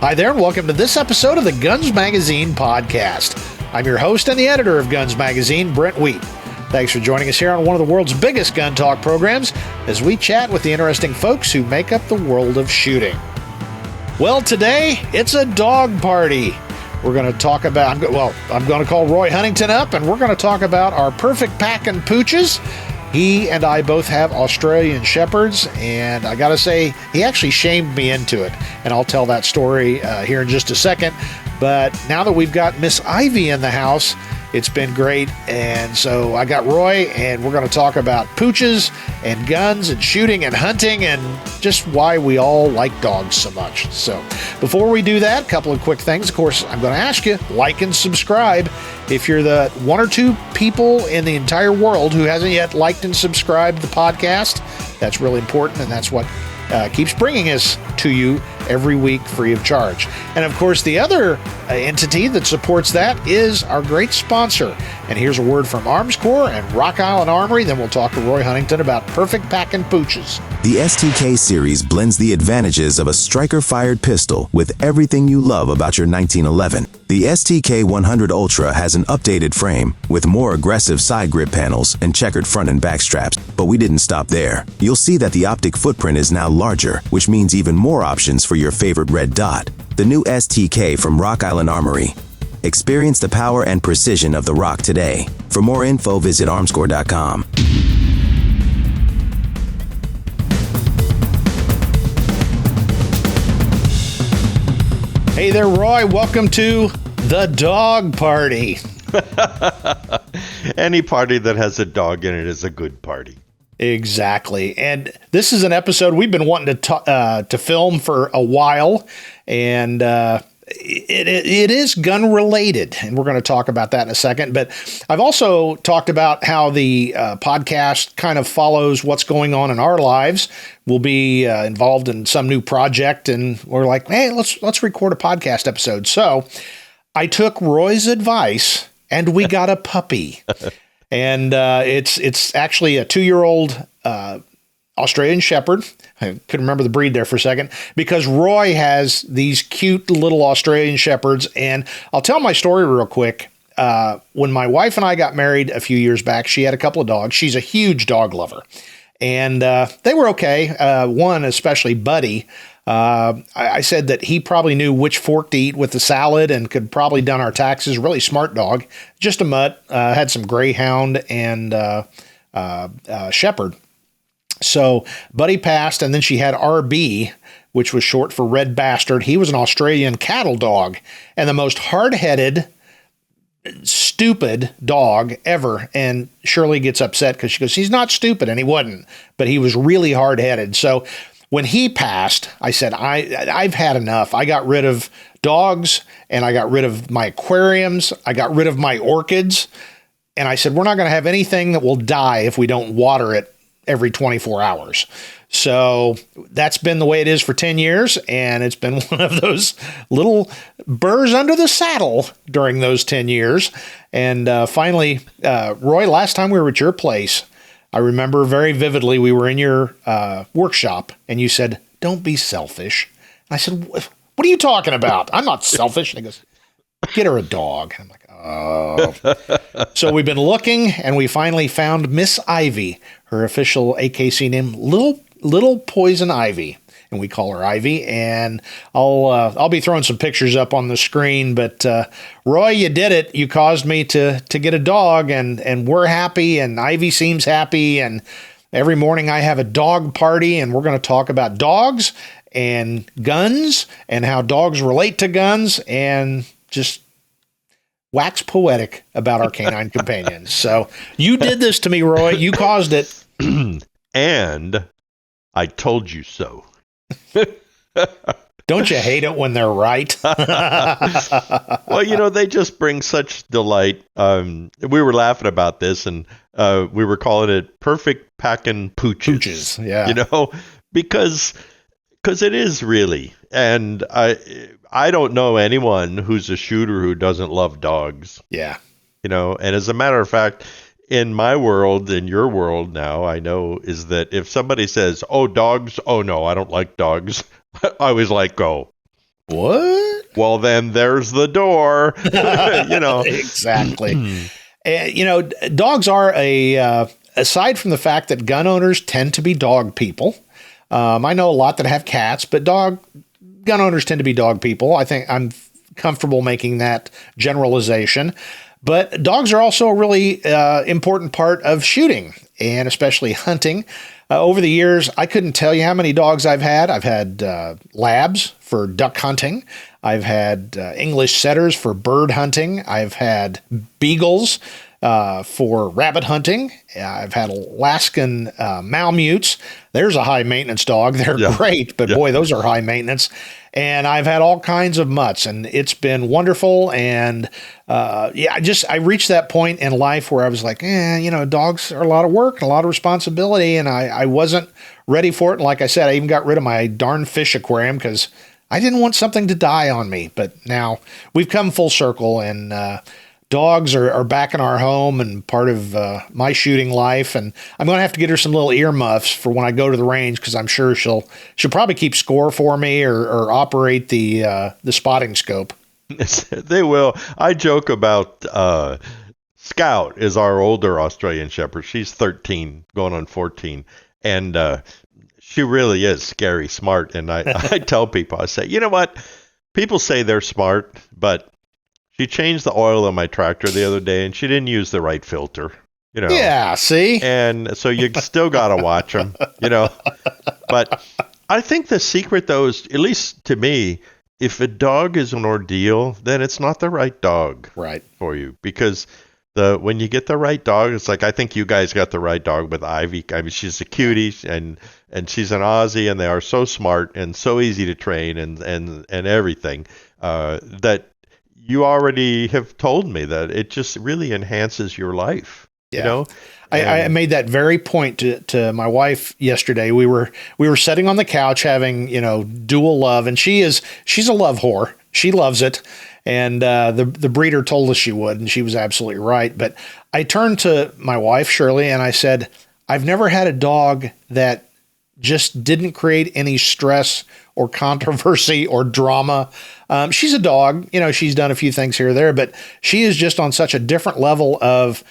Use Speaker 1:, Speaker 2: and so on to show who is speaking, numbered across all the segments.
Speaker 1: Hi there, and welcome to this episode of the Guns Magazine podcast. I'm your host and the editor of Guns Magazine, Brent Wheat. Thanks for joining us here on one of the world's biggest gun talk programs as we chat with the interesting folks who make up the world of shooting. Well, today, it's a dog party. We're going to talk about, I'm going to call Roy Huntington up, and we're going to talk about our perfect Packin Pooches. He and I both have Australian Shepherds, and I got to say, he actually shamed me into it, and I'll tell that story here in just a second. But now that we've got Miss Ivy in the house, it's been great, and so I got Roy, and we're going to talk about Pooches and guns and shooting and hunting and just why we all like dogs so much. So before we do that, a couple of quick things. Of course, I'm going to ask you, like and subscribe. If you're the one or two people in the entire world who hasn't yet liked and subscribed the podcast, that's really important, and that's what keeps bringing us to you every week free of charge. And of course, the other entity that supports that is our great sponsor. And here's a word from Armscor and Rock Island Armory. Then we'll talk to Roy Huntington about perfect Packin Pooches.
Speaker 2: The STK series blends the advantages of a striker-fired pistol with everything you love about your 1911. The STK100 Ultra has an updated frame with more aggressive side grip panels and checkered front and back straps. But we didn't stop there. You'll see that the optic footprint is now larger, which means even more options for your favorite red dot. The new STK from Rock Island Armory. Experience the power and precision of the Rock today. For more info, visit Armscor.com.
Speaker 1: Hey there, Roy. Welcome to the dog party.
Speaker 3: Any party that has a dog in it is a good party.
Speaker 1: Exactly. And this is an episode we've been wanting to film for a while, and it is gun related, and we're going to talk about that in a second. But I've also talked about how the podcast kind of follows what's going on in our lives. We'll be involved in some new project, and we're like, hey, let's record a podcast episode. So I took Roy's advice, and we got a puppy. And it's actually a 2-year-old Australian Shepherd. I couldn't remember the breed there for a second because Roy has these cute little Australian Shepherds. And I'll tell my story real quick. When my wife and I got married a few years back, she had a couple of dogs. She's a huge dog lover. And they were okay. One, especially Buddy. I said that he probably knew which fork to eat with the salad and could probably done our taxes. Really smart dog, just a mutt, had some greyhound and shepherd. So Buddy passed, and then she had RB, which was short for Red Bastard. He was an Australian cattle dog and the most hard-headed, stupid dog ever. And Shirley gets upset because she goes, he's not stupid, and he wasn't, but he was really hard-headed. So when he passed, I said, I've had enough. I got rid of dogs, and I got rid of my aquariums. I got rid of my orchids. And I said, we're not going to have anything that will die if we don't water it every 24 hours. So that's been the way it is for 10 years. And it's been one of those little burrs under the saddle during those 10 years. And finally, Roy, last time we were at your place, I remember very vividly, we were in your workshop and you said, don't be selfish. And I said, what are you talking about? I'm not selfish. And he goes, get her a dog. And I'm like, oh. So we've been looking and we finally found Miss Ivy, her official AKC name, Little Poison Ivy. And we call her Ivy, and I'll be throwing some pictures up on the screen. But Roy, you did it. You caused me to get a dog, and we're happy, and Ivy seems happy. And every morning I have a dog party, and we're going to talk about dogs and guns and how dogs relate to guns, and just wax poetic about our canine companions. So you did this to me, Roy. You caused it.
Speaker 3: And I told you so.
Speaker 1: Don't you hate it when they're right?
Speaker 3: Well, they just bring such delight. We were laughing about this, and we were calling it perfect Packin Pooches.
Speaker 1: Pooches, yeah.
Speaker 3: Because it is really. And I don't know anyone who's a shooter who doesn't love dogs.
Speaker 1: Yeah.
Speaker 3: And as a matter of fact, in my world, in your world now, I know is that if somebody says, oh, dogs, oh, no, I don't like dogs, I always like, go.
Speaker 1: What?
Speaker 3: Well, then there's the door.
Speaker 1: Exactly. Dogs are aside from the fact that gun owners tend to be dog people. I know a lot that have cats, but gun owners tend to be dog people. I think I'm comfortable making that generalization. But dogs are also a really important part of shooting, and especially hunting. Over the years, I couldn't tell you how many dogs I've had. I've had labs for duck hunting. I've had English setters for bird hunting. I've had beagles for rabbit hunting. I've had Alaskan Malamutes. There's a high maintenance dog. They're great, but boy, those are high maintenance. And I've had all kinds of mutts, and it's been wonderful. And I reached that point in life where I was like, dogs are a lot of work and a lot of responsibility, and I wasn't ready for it. And like I said, I even got rid of my darn fish aquarium because I didn't want something to die on me. But now we've come full circle, and dogs are back in our home and part of my shooting life. And I'm going to have to get her some little earmuffs for when I go to the range, because I'm sure she'll probably keep score for me or operate the spotting scope.
Speaker 3: They will. I joke about Scout is our older Australian Shepherd. She's 13, going on 14. And she really is scary smart. And I tell people, I say, you know what? People say they're smart, but she changed the oil on my tractor the other day, and she didn't use the right filter.
Speaker 1: Yeah, see?
Speaker 3: And so you still got to watch them, But I think the secret, though, is, at least to me, if a dog is an ordeal, then it's not the right dog for you. Because when you get the right dog, it's like, I think you guys got the right dog with Ivy. I mean, she's a cutie, and she's an Aussie, and they are so smart and so easy to train and everything that you already have told me that it just really enhances your life.
Speaker 1: I made that very point to my wife yesterday. We were sitting on the couch having, dual love, and she's a love whore. She loves it. And the breeder told us she would, and she was absolutely right. But I turned to my wife, Shirley, and I said, I've never had a dog that just didn't create any stress or controversy or drama. She's a dog, she's done a few things here or there, but she is just on such a different level of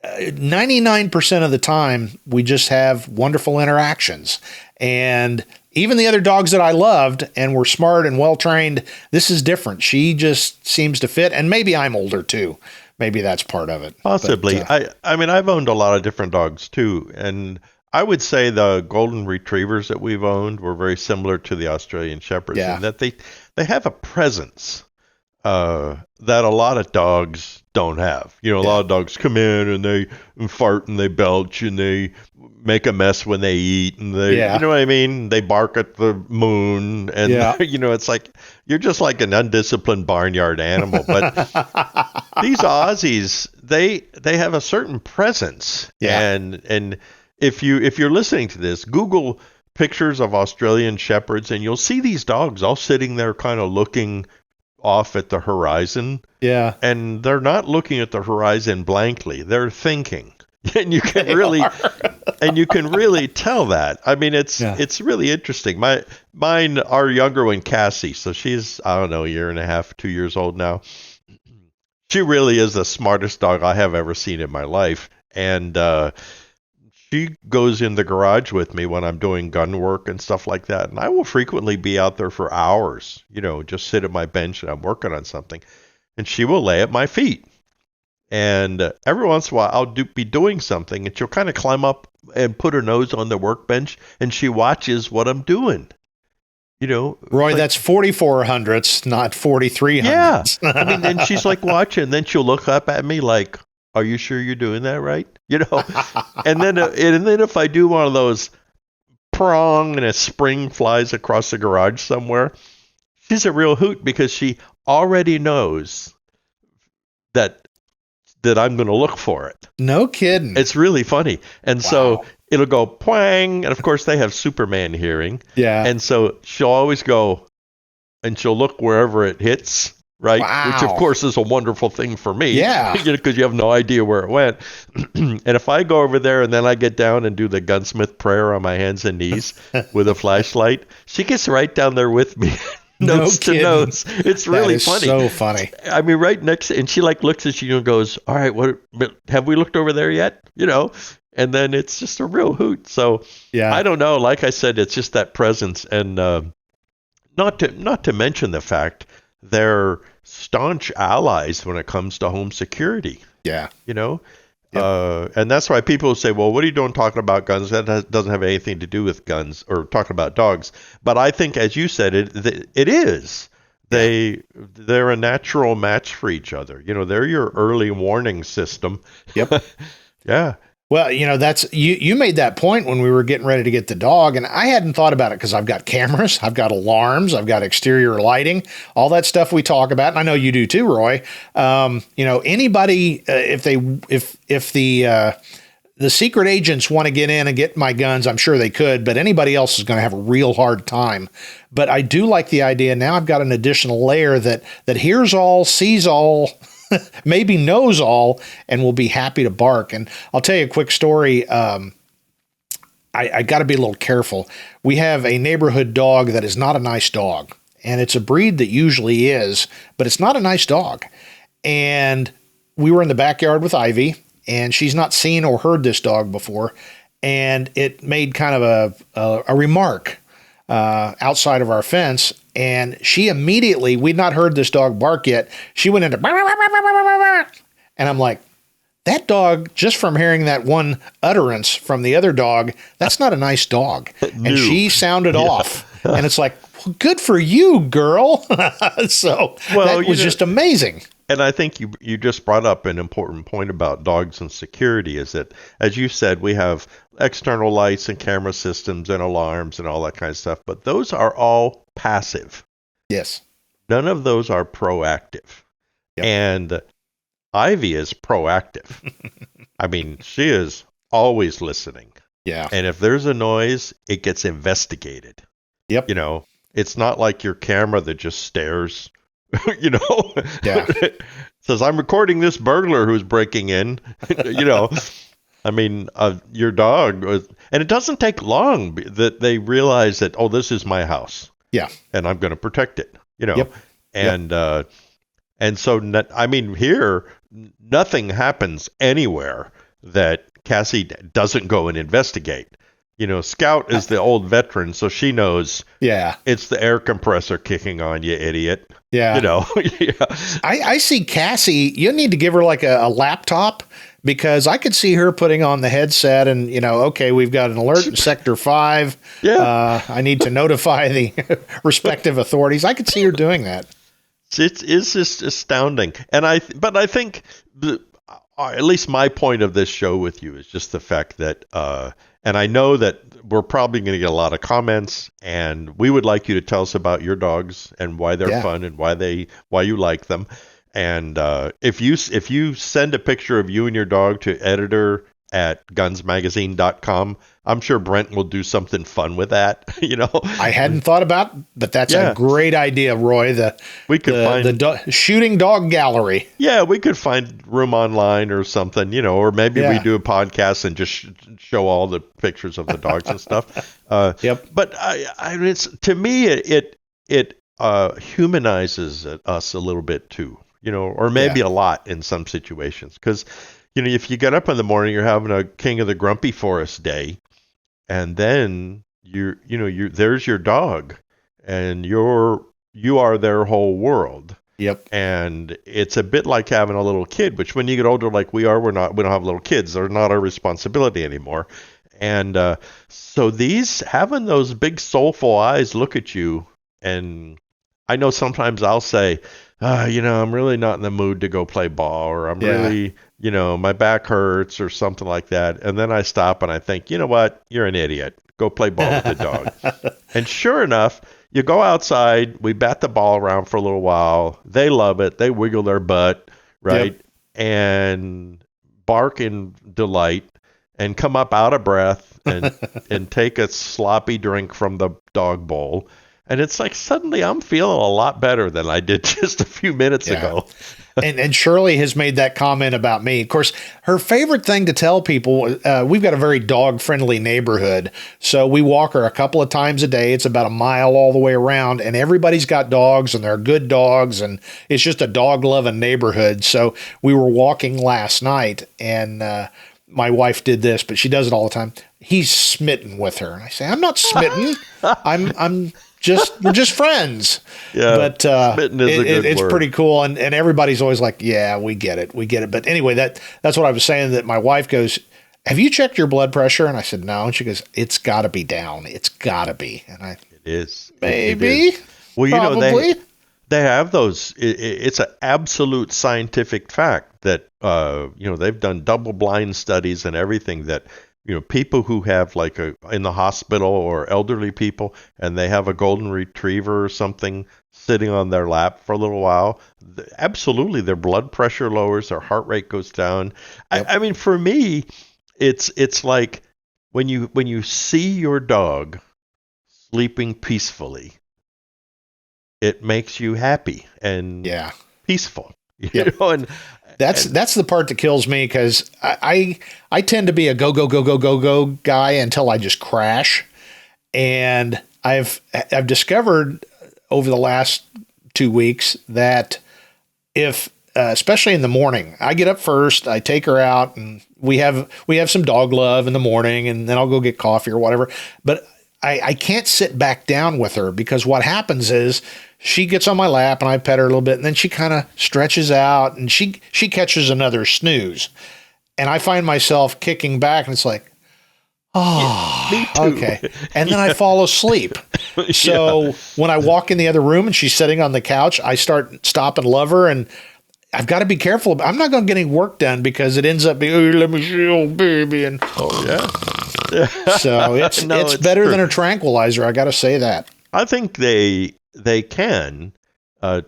Speaker 1: 99% of the time, we just have wonderful interactions. And even the other dogs that I loved and were smart and well-trained, this is different. She just seems to fit. And maybe I'm older too. Maybe that's part of it.
Speaker 3: Possibly. But, I mean, I've owned a lot of different dogs too. And I would say the golden retrievers that we've owned were very similar to the Australian Shepherds in that they have a presence that a lot of dogs don't have. A lot of dogs come in and they fart and they belch and they make a mess when they eat and they, you know what I mean? They bark at the moon and, it's like, you're just like an undisciplined barnyard animal. But these Aussies, they have a certain presence. And if you're listening to this, Google pictures of Australian Shepherds and you'll see these dogs all sitting there kind of looking off at the horizon. Yeah. And they're not looking at the horizon blankly. They're thinking. And you can really tell that. I mean, it's really interesting. Mine, our younger one, Cassie, so she's, I don't know, a year and a half, 2 years old now. She really is the smartest dog I have ever seen in my life. And she goes in the garage with me when I'm doing gun work and stuff like that. And I will frequently be out there for hours, just sit at my bench and I'm working on something. And she will lay at my feet. And every once in a while, I'll be doing something, and she'll kind of climb up and put her nose on the workbench, and she watches what I'm doing.
Speaker 1: Roy, that's 4400s, not 4300s.
Speaker 3: Yeah. I mean, and she's like watching, and then she'll look up at me like, "Are you sure you're doing that right?" And then if I do one of those prong and a spring flies across the garage somewhere, she's a real hoot because she already knows that I'm going to look for it.
Speaker 1: No kidding.
Speaker 3: It's really funny. And so it'll go pwang. And of course they have Superman hearing. Yeah. And so she'll always go and she'll look wherever it hits. Right. Wow. Which of course is a wonderful thing for me. Yeah. Because you have no idea where it went. And if I go over there and then I get down and do the gunsmith prayer on my hands and knees with a flashlight, she gets right down there with me. nose to
Speaker 1: kidding.
Speaker 3: nose. It's really funny.
Speaker 1: So funny.
Speaker 3: I mean, right next, and she like looks at you and goes, "All right, what? Have we looked over there yet?" And then it's just a real hoot. So
Speaker 1: Yeah,
Speaker 3: I don't know. Like I said, it's just that presence, and not to mention the fact they're staunch allies when it comes to home security.
Speaker 1: yeah.
Speaker 3: Yep. And that's why people say, well, what are you doing talking about guns? That doesn't have anything to do with guns or talking about dogs. But I think, as you said, it is. They're a natural match for each other. They're your early warning system.
Speaker 1: Yep.
Speaker 3: Yeah.
Speaker 1: Well, that's you made that point when we were getting ready to get the dog, and I hadn't thought about it because I've got cameras, I've got alarms, I've got exterior lighting, all that stuff we talk about, and I know you do too, Roy. Anybody, if the secret agents want to get in and get my guns, I'm sure they could, but anybody else is going to have a real hard time. But I do like the idea. Now I've got an additional layer that hears all, sees all, maybe knows all, and will be happy to bark. And I'll tell you a quick story. I got to be a little careful. We have a neighborhood dog that is not a nice dog, and it's a breed that usually is, but it's not a nice dog. And we were in the backyard with Ivy, and she's not seen or heard this dog before, and it made kind of a remark outside of our fence, and she immediately, we'd not heard this dog bark yet, she went into and I'm like, that dog, just from hearing that one utterance from the other dog, that's not a nice dog. And she sounded off, and it's like, well, good for you, girl. So that was just amazing.
Speaker 3: And I think you just brought up an important point about dogs and security, is that, as you said, we have external lights and camera systems and alarms and all that kind of stuff, but those are all passive.
Speaker 1: Yes.
Speaker 3: None of those are proactive. Yep. And Ivy is proactive. I mean, she is always listening.
Speaker 1: Yeah.
Speaker 3: And if there's a noise, it gets investigated.
Speaker 1: Yep.
Speaker 3: It's not like your camera that just stares.
Speaker 1: Yeah.
Speaker 3: Says, I'm recording this burglar who's breaking in. I mean, your dog, and it doesn't take long that they realize that, oh, this is my house.
Speaker 1: Yeah.
Speaker 3: And I'm going to protect it,
Speaker 1: Yep.
Speaker 3: And so, I mean, here, nothing happens anywhere that Cassie doesn't go and investigate. Scout is the old veteran, so she knows.
Speaker 1: Yeah.
Speaker 3: It's the air compressor kicking on, you idiot.
Speaker 1: Yeah.
Speaker 3: Yeah.
Speaker 1: I see Cassie, you need to give her like a laptop, because I could see her putting on the headset and, okay, we've got an alert in Sector 5.
Speaker 3: Yeah.
Speaker 1: I need to notify the respective authorities. I could see her doing that.
Speaker 3: It's just astounding. But I think at least my point of this show with you is just the fact that, and I know that we're probably going to get a lot of comments, and we would like you to tell us about your dogs and why they're fun and why you like them. And if you send a picture of you and your dog to editor@gunsmagazine.com, I'm sure Brent will do something fun with that.
Speaker 1: I hadn't thought about, but that's a great idea, Roy.
Speaker 3: We could find
Speaker 1: the shooting dog gallery.
Speaker 3: Yeah, we could find room online or something, or maybe we do a podcast and just show all the pictures of the dogs and stuff.
Speaker 1: Yep.
Speaker 3: But to me, it humanizes us a little bit too. Or maybe a lot in some situations. Because, if you get up in the morning, you're having a King of the Grumpy Forest day, and then there's your dog, and you are their whole world.
Speaker 1: Yep.
Speaker 3: And it's a bit like having a little kid, which when you get older, like we don't have little kids. They're not our responsibility anymore. And so having those big soulful eyes look at you, and I know sometimes I'll say, I'm really not in the mood to go play ball, or I'm really, my back hurts or something like that. And then I stop and I think, you know what? You're an idiot. Go play ball with the dog. And sure enough, you go outside, we bat the ball around for a little while. They love it. They wiggle their butt, right? Yep. And bark in delight and come up out of breath and take a sloppy drink from the dog bowl. And it's like suddenly I'm feeling a lot better than I did just a few minutes ago.
Speaker 1: And Shirley has made that comment about me. Of course, her favorite thing to tell people, we've got a very dog-friendly neighborhood. So we walk her a couple of times a day. It's about a mile all the way around. And everybody's got dogs, and they're good dogs. And it's just a dog-loving neighborhood. So we were walking last night, and my wife did this, but she does it all the time. He's smitten with her. And I say, I'm not smitten. We're just friends.
Speaker 3: Yeah,
Speaker 1: but
Speaker 3: smitten is a good
Speaker 1: it's
Speaker 3: word.
Speaker 1: pretty cool, and everybody's always like, "Yeah, we get it." But anyway, that's what I was saying. That my wife goes, "Have you checked your blood pressure?" And I said, "No." And she goes, "It's got to be down. It's got to be." And
Speaker 3: it is
Speaker 1: maybe.
Speaker 3: It is. Well,
Speaker 1: probably.
Speaker 3: they have those. It's an absolute scientific fact that they've done double-blind studies and everything that. People who have in the hospital or elderly people and they have a golden retriever or something sitting on their lap for a little while, absolutely their blood pressure lowers, their heart rate goes down. Yep. I mean, for me, it's like when you see your dog sleeping peacefully, it makes you happy and peaceful.
Speaker 1: Yep. And that's the part that kills me, because I tend to be a go guy until I just crash. And I've discovered over the last 2 weeks that if especially in the morning, I get up first, I take her out, and we have some dog love in the morning, and then I'll go get coffee or whatever. But I can't sit back down with her, because what happens is she gets on my lap and I pet her a little bit, and then she kind of stretches out and she catches another snooze. And I find myself kicking back, and it's like, okay. And then I fall asleep. So when I walk in the other room and she's sitting on the couch, I stop and love her, and I've got to be careful. I'm not going to get any work done, because it ends up being, oh, let me see, oh, baby. And so it's better than a tranquilizer. I got to say that.
Speaker 3: I think they can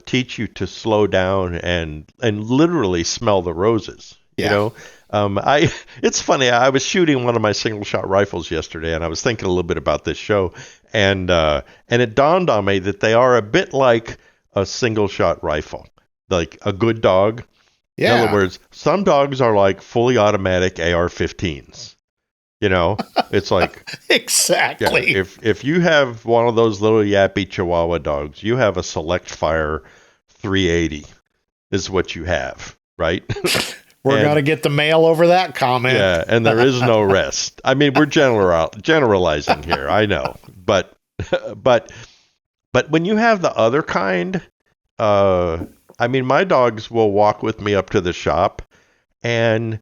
Speaker 3: teach you to slow down and literally smell the roses.
Speaker 1: Yeah.
Speaker 3: It's funny. I was shooting one of my single shot rifles yesterday, and I was thinking a little bit about this show, and it dawned on me that they are a bit like a single shot rifle, like a good dog.
Speaker 1: Yeah.
Speaker 3: In other words, some dogs are like fully automatic AR-15s. It's like
Speaker 1: exactly.
Speaker 3: Yeah, if you have one of those little yappy Chihuahua dogs, you have a select fire 380 is what you have, right?
Speaker 1: We're going to get the mail over that comment.
Speaker 3: Yeah, and there is no rest. I mean, we're generalizing here, I know. But when you have the other kind, my dogs will walk with me up to the shop, and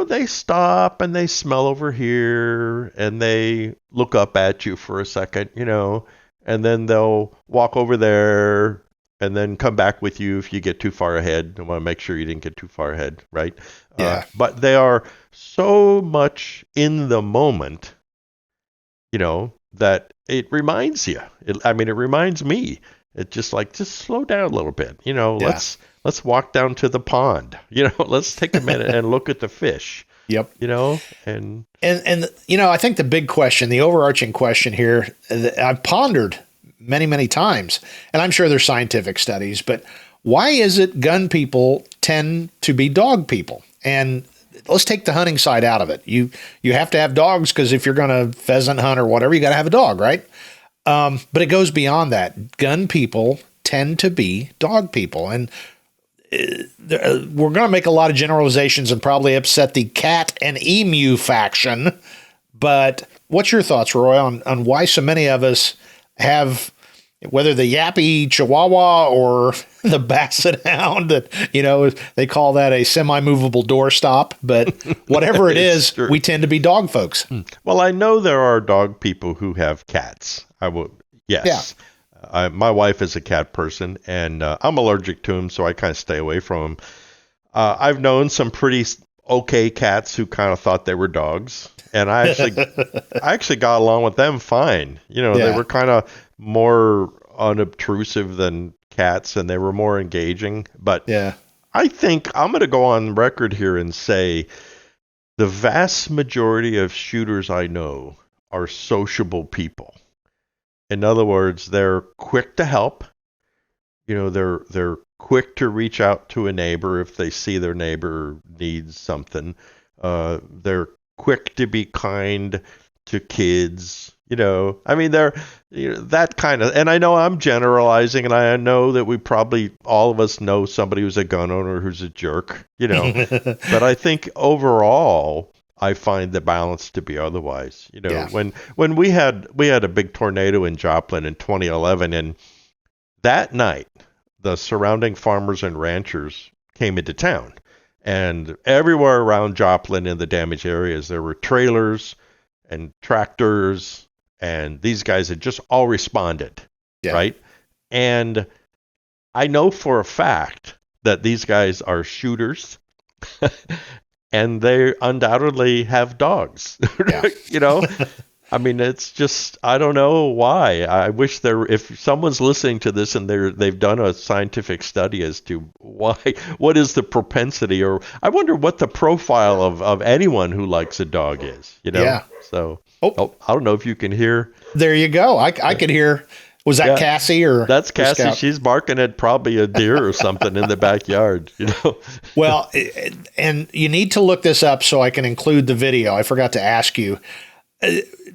Speaker 3: they stop and they smell over here and they look up at you for a second, and then they'll walk over there and then come back with you if you get too far ahead. I want to make sure you didn't get too far ahead, right?
Speaker 1: Yeah.
Speaker 3: But they are so much in the moment, that it reminds you. It reminds me. It's just slow down a little bit, Let's walk down to the pond, let's take a minute and look at the fish.
Speaker 1: Yep.
Speaker 3: And
Speaker 1: I think the big question, the overarching question here, I've pondered many, many times, and I'm sure there's scientific studies, but why is it gun people tend to be dog people? And let's take the hunting side out of it. You have to have dogs, because if you're going to pheasant hunt or whatever, you got to have a dog, right? But it goes beyond that. Gun people tend to be dog people. And we're going to make a lot of generalizations and probably upset the cat and emu faction. But what's your thoughts, Roy, on why so many of us have, whether the yappy Chihuahua or the Basset Hound, that, they call that a semi-movable doorstop, but whatever it is,
Speaker 3: true.
Speaker 1: We tend to be dog folks.
Speaker 3: Well, I know there are dog people who have cats. Yes. Yeah. My wife is a cat person, and I'm allergic to them, so I kind of stay away from them. I've known some pretty okay cats who kind of thought they were dogs, and I actually got along with them fine. They were kind of more unobtrusive than cats, and they were more engaging. But I think I'm going to go on record here and say the vast majority of shooters I know are sociable people. In other words, they're quick to help. They're quick to reach out to a neighbor if they see their neighbor needs something. They're quick to be kind to kids. They're that kind of. And I know I'm generalizing, and I know that we probably all of us know somebody who's a gun owner who's a jerk. But I think overall, I find the balance to be otherwise. When we had a big tornado in Joplin in 2011, and that night, the surrounding farmers and ranchers came into town. And everywhere around Joplin in the damaged areas, there were trailers and tractors, and these guys had just all responded, right? And I know for a fact that these guys are shooters, and they undoubtedly have dogs, It's just, I don't know why. I wish if someone's listening to this and they've done a scientific study as to what is the propensity, or I wonder what the profile of anyone who likes a dog is,
Speaker 1: Yeah.
Speaker 3: So, I don't know if you can hear.
Speaker 1: There you go. I could hear. Was that Cassie or?
Speaker 3: That's Cassie. She's barking at probably a deer or something in the backyard,
Speaker 1: Well, and you need to look this up so I can include the video. I forgot to ask you.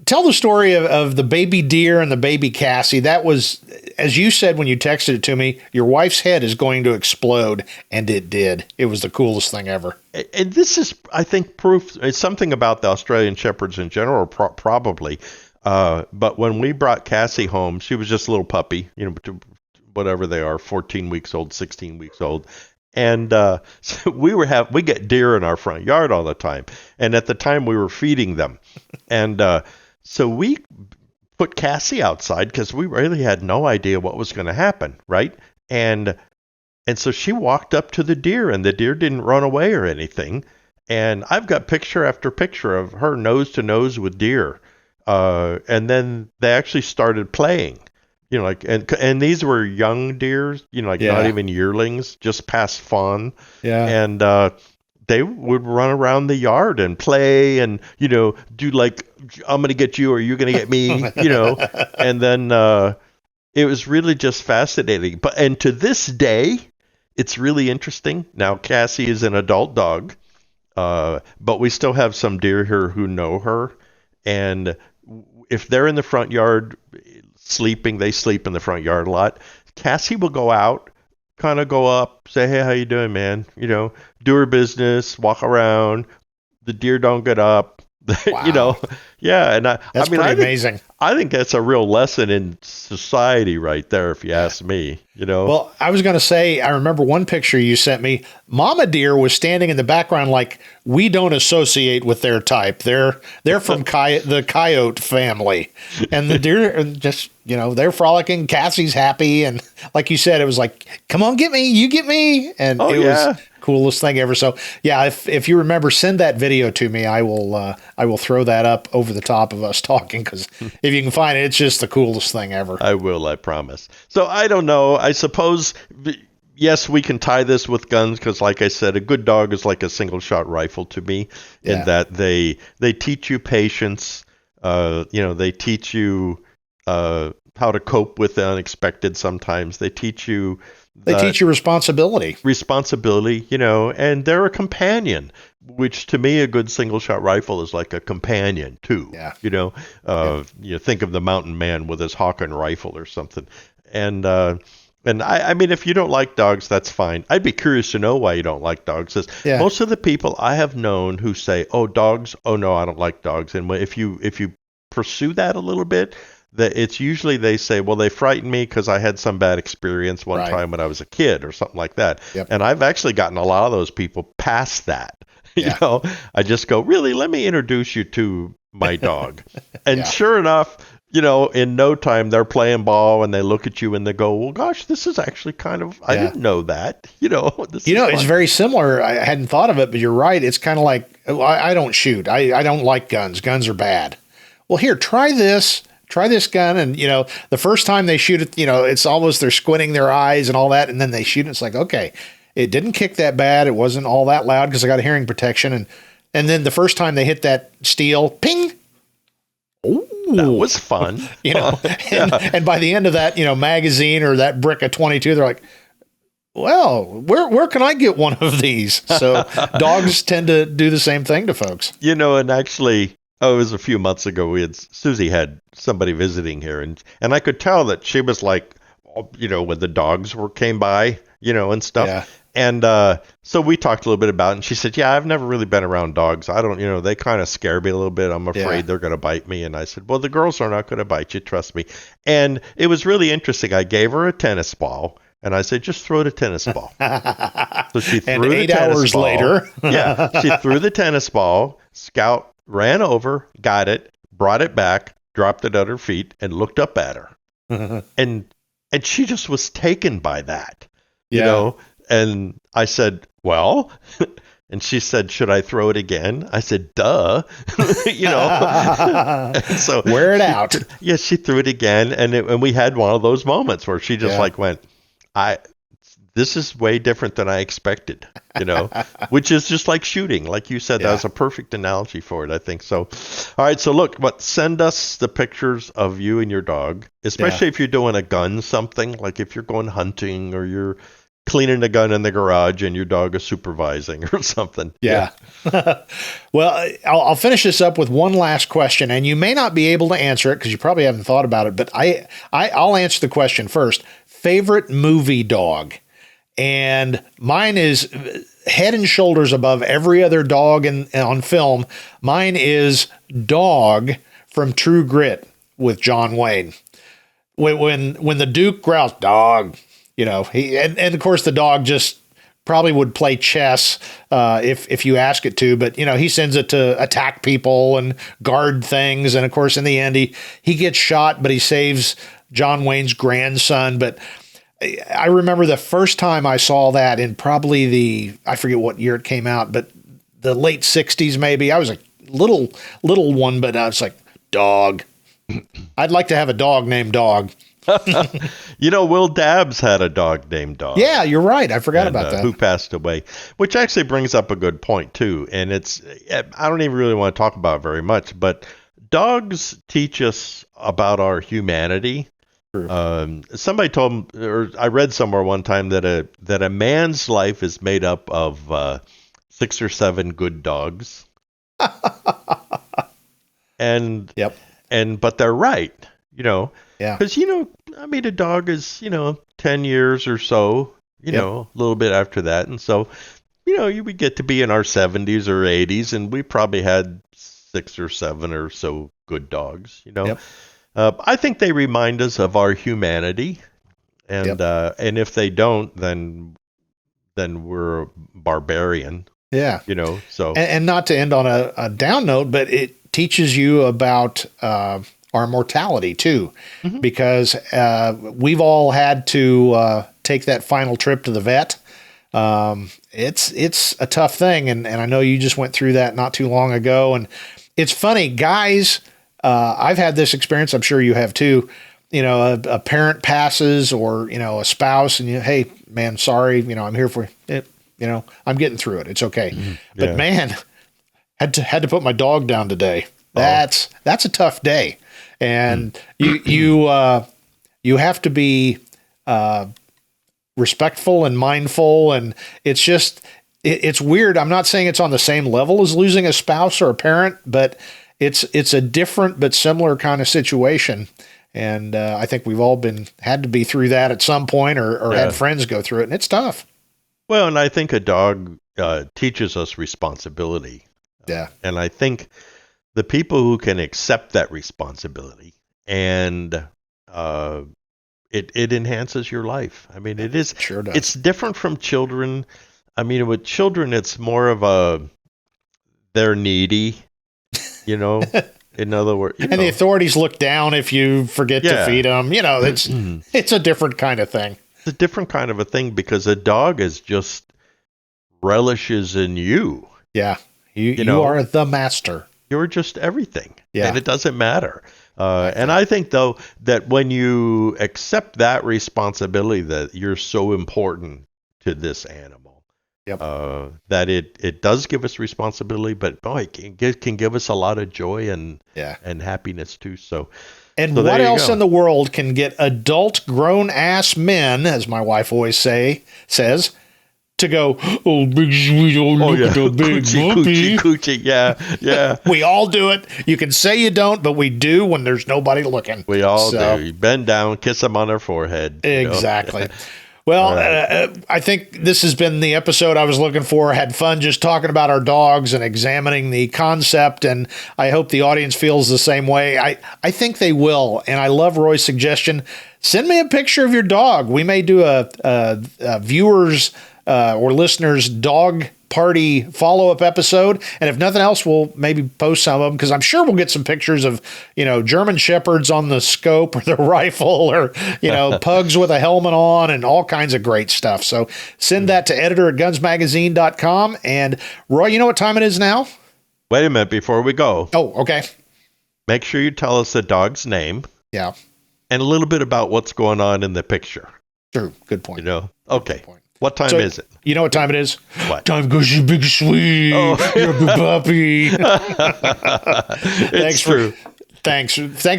Speaker 1: Tell the story of the baby deer and the baby Cassie. That was, as you said when you texted it to me, your wife's head is going to explode, and it did. It was the coolest thing ever.
Speaker 3: And this is, I think, proof. It's something about the Australian Shepherds in general, probably. But when we brought Cassie home, she was just a little puppy, whatever they are, 14 weeks old, 16 weeks old. And so we get deer in our front yard all the time. And at the time we were feeding them. And so we put Cassie outside because we really had no idea what was going to happen, right? And so she walked up to the deer, and the deer didn't run away or anything. And I've got picture after picture of her nose to nose with deer. And then they actually started playing. And these were young deers, not even yearlings, just past fawn. Yeah. And they would run around the yard and play and, do like, I'm going to get you or you're going to get me, And then it was really just fascinating. And to this day, it's really interesting. Now, Cassie is an adult dog, but we still have some deer here who know her. And if they're in the front yard sleeping, they sleep in the front yard a lot. Cassie will go out, kind of go up, say, hey, how you doing, man? Do her business, walk around. The deer don't get up.
Speaker 1: Wow.
Speaker 3: Yeah. And
Speaker 1: that's pretty amazing.
Speaker 3: I think that's a real lesson in society right there, if you ask me,
Speaker 1: Well, I was going to say, I remember one picture you sent me. Mama deer was standing in the background like, we don't associate with their type. They're from the coyote family. And the deer are just, they're frolicking. Cassie's happy. And like you said, it was like, come on, get me, you get me. And was coolest thing ever. So yeah, if you remember, send that video to me. I will throw that up over the top of us talking, because if you can find it, it's just the coolest thing ever.
Speaker 3: I will, I promise. So I don't know. I suppose, yes, we can tie this with guns, because like I said, a good dog is like a single shot rifle to me, in that they teach you patience. They teach you how to cope with the unexpected. Sometimes they teach you
Speaker 1: responsibility,
Speaker 3: and they're a companion, which to me, a good single shot rifle is like a companion too.
Speaker 1: Yeah.
Speaker 3: You think of the mountain man with his Hawken rifle or something. And I mean, if you don't like dogs, that's fine. I'd be curious to know why you don't like dogs. Most of the people I have known who say, oh, dogs, oh no, I don't like dogs. And if you pursue that a little bit, that it's usually they say, well, they frightened me because I had some bad experience one time when I was a kid or something like that.
Speaker 1: Yep.
Speaker 3: And I've actually gotten a lot of those people past that.
Speaker 1: Yeah.
Speaker 3: I just go, really, let me introduce you to my dog. And sure enough, in no time they're playing ball and they look at you and they go, well, gosh, this is actually kind of, I didn't know that,
Speaker 1: it's very similar. I hadn't thought of it, but you're right. It's kind of like, I don't shoot. I don't like guns. Guns are bad. Well, here, try this gun. And, the first time they shoot it, it's almost they're squinting their eyes and all that. And then they shoot it. It's like, okay, it didn't kick that bad. It wasn't all that loud because I got a hearing protection. And then the first time they hit that steel, ping. Ooh.
Speaker 3: That was fun.
Speaker 1: And by the end of that, magazine or that brick of 22, they're like, well, where can I get one of these? So dogs tend to do the same thing to folks.
Speaker 3: And actually, it was a few months ago. Susie had somebody visiting here, and I could tell that she was like, when the dogs came by, and stuff.
Speaker 1: Yeah.
Speaker 3: And so we talked a little bit about it, and she said, yeah, I've never really been around dogs. I don't, they kind of scare me a little bit. I'm afraid they're going to bite me. And I said, well, the girls are not going to bite you. Trust me. And it was really interesting. I gave her a tennis ball, and I said, just throw the tennis ball. So she threw
Speaker 1: and
Speaker 3: the
Speaker 1: 8
Speaker 3: tennis
Speaker 1: hours
Speaker 3: ball.
Speaker 1: later.
Speaker 3: She threw the tennis ball. Scout ran over, got it, brought it back, dropped it at her feet, and looked up at her. And she just was taken by that, And I said, well, and she said, should I throw it again? I said, duh, And so
Speaker 1: wear it out.
Speaker 3: Yeah, she threw it again, and we had one of those moments where she just went, this is way different than I expected, which is just like shooting. Like you said, that was a perfect analogy for it, I think. So, all right. So look, send us the pictures of you and your dog, especially if you're doing a gun something, like if you're going hunting or you're cleaning a gun in the garage and your dog is supervising or something.
Speaker 1: Yeah. Well, I'll finish this up with one last question, and you may not be able to answer it because you probably haven't thought about it, but I'll answer the question first. Favorite movie dog? And mine is head and shoulders above every other dog on film. Mine is Dog from True Grit with John Wayne. When the Duke growls, dog, he and of course the dog just probably would play chess if you ask it to, but he sends it to attack people and guard things, and of course in the end he gets shot, but he saves John Wayne's grandson. But I remember the first time I saw that in probably I forget what year it came out, but the late 60s maybe. I was a little one, but I was like, Dog. I'd like to have a dog named Dog.
Speaker 3: Will Dabbs had a dog named Dog.
Speaker 1: Yeah, you're right. I forgot about that.
Speaker 3: Who passed away, which actually brings up a good point too. And I don't even really want to talk about it very much, but dogs teach us about our humanity. Somebody told me, or I read somewhere one time that a man's life is made up of 6 or 7 good dogs. But they're right, because a dog is 10 years or so, a little bit after that, and so you would get to be in our 70s or 80s, and we probably had 6 or 7 or so good dogs, I think they remind us of our humanity, and if they don't, then we're a barbarian.
Speaker 1: Yeah.
Speaker 3: So
Speaker 1: and not to end on a down note, but it teaches you about our mortality too, because we've all had to take that final trip to the vet. It's a tough thing, and I know you just went through that not too long ago, and it's funny, guys. I've had this experience. I'm sure you have too. A parent passes, or a spouse, and hey, man, sorry. I'm here for it. I'm getting through it. It's okay.
Speaker 3: Yeah.
Speaker 1: But man, had to put my dog down today. That's a tough day, and you have to be respectful and mindful, and it's just it's weird. I'm not saying it's on the same level as losing a spouse or a parent, but it's a different but similar kind of situation. And I think we've all had to be through that at some point, or had friends go through it, and it's tough.
Speaker 3: Well, and I think a dog teaches us responsibility.
Speaker 1: Yeah.
Speaker 3: And I think the people who can accept that responsibility, and it enhances your life. I mean, it is.
Speaker 1: Sure does.
Speaker 3: It's different from children. I mean, with children, it's more of they're needy, in other words.
Speaker 1: And the authorities look down if you forget to feed them. It's a different kind of thing.
Speaker 3: It's a different kind of a thing, because a dog is just relishes in you.
Speaker 1: Yeah. You are the master.
Speaker 3: You're just everything.
Speaker 1: Yeah.
Speaker 3: And it doesn't matter. And I think, though, that when you accept that responsibility, that you're so important to this animal, that it does give us responsibility, but boy, it can give us a lot of joy and happiness too.
Speaker 1: And what else in the world can get adult grown-ass men, as my wife always says, to go, oh, big sweet, look at the big puppy.
Speaker 3: Coochie, yeah.
Speaker 1: We all do it. You can say you don't, but we do when there's nobody looking.
Speaker 3: We all do. You bend down, kiss them on their forehead.
Speaker 1: Exactly. Well, right. I think this has been the episode I was looking for. I had fun just talking about our dogs and examining the concept, and I hope the audience feels the same way. I think they will, and I love Roy's suggestion. Send me a picture of your dog. We may do a viewers or listeners' dog party follow-up episode, and if nothing else, we'll maybe post some of them, because I'm sure we'll get some pictures of, German Shepherds on the scope or the rifle, or, pugs with a helmet on, and all kinds of great stuff. So send that to editor@gunsmagazine.com. And Roy, you know what time it is now?
Speaker 3: Wait a minute before we go.
Speaker 1: Oh, okay.
Speaker 3: Make sure you tell us the dog's name.
Speaker 1: Yeah.
Speaker 3: And a little bit about what's going on in the picture.
Speaker 1: Sure. Good point.
Speaker 3: Okay.
Speaker 1: Good point.
Speaker 3: What time is it?
Speaker 1: You know what time it is?
Speaker 3: What?
Speaker 1: Time goes, you big sweet. Oh. You're a big puppy.
Speaker 3: It's true.
Speaker 1: Thanks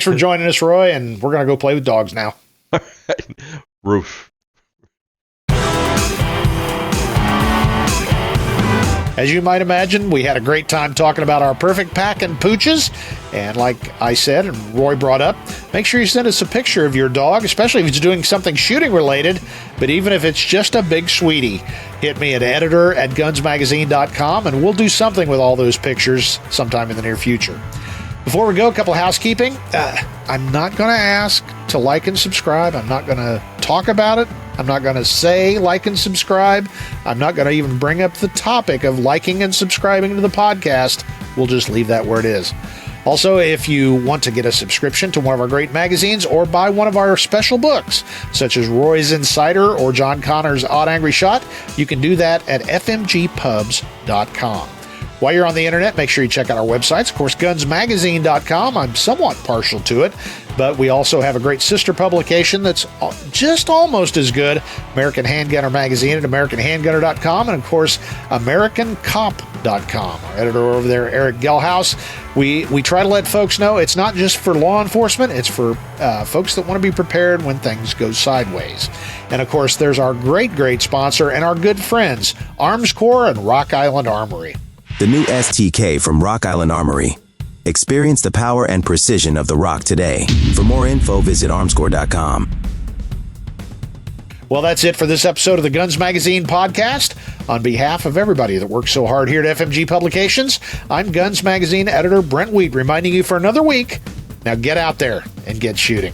Speaker 1: for joining us, Roy, and we're going to go play with dogs now.
Speaker 3: All right. Roof.
Speaker 1: As you might imagine, we had a great time talking about our perfect Packin Pooches. And like I said, and Roy brought up, make sure you send us a picture of your dog, especially if it's doing something shooting related. But even if it's just a big sweetie, hit me at editor@gunsmagazine.com, and we'll do something with all those pictures sometime in the near future. Before we go, a couple of housekeeping. I'm not going to ask to like and subscribe. I'm not going to talk about it. I'm not going to say like and subscribe. I'm not going to even bring up the topic of liking and subscribing to the podcast. We'll just leave that where it is. Also, if you want to get a subscription to one of our great magazines or buy one of our special books, such as Roy's Insider or John Connor's Odd Angry Shot, you can do that at fmgpubs.com. While you're on the internet, make sure you check out our websites. Of course, gunsmagazine.com. I'm somewhat partial to it, but we also have a great sister publication that's just almost as good, American Handgunner Magazine at americanhandgunner.com, and of course, americancop.com. Our editor over there, Eric Gelhaus. We try to let folks know it's not just for law enforcement, it's for folks that want to be prepared when things go sideways. And of course, there's our great sponsor and our good friends, Armscor and Rock Island Armory.
Speaker 2: The new STK from Rock Island Armory. Experience the power and precision of the Rock today. For more info, visit armscor.com.
Speaker 1: Well, that's it for this episode of the Guns Magazine podcast. On behalf of everybody that works so hard here at FMG Publications, I'm Guns Magazine editor Brent Wheat, reminding you for another week, now get out there and get shooting.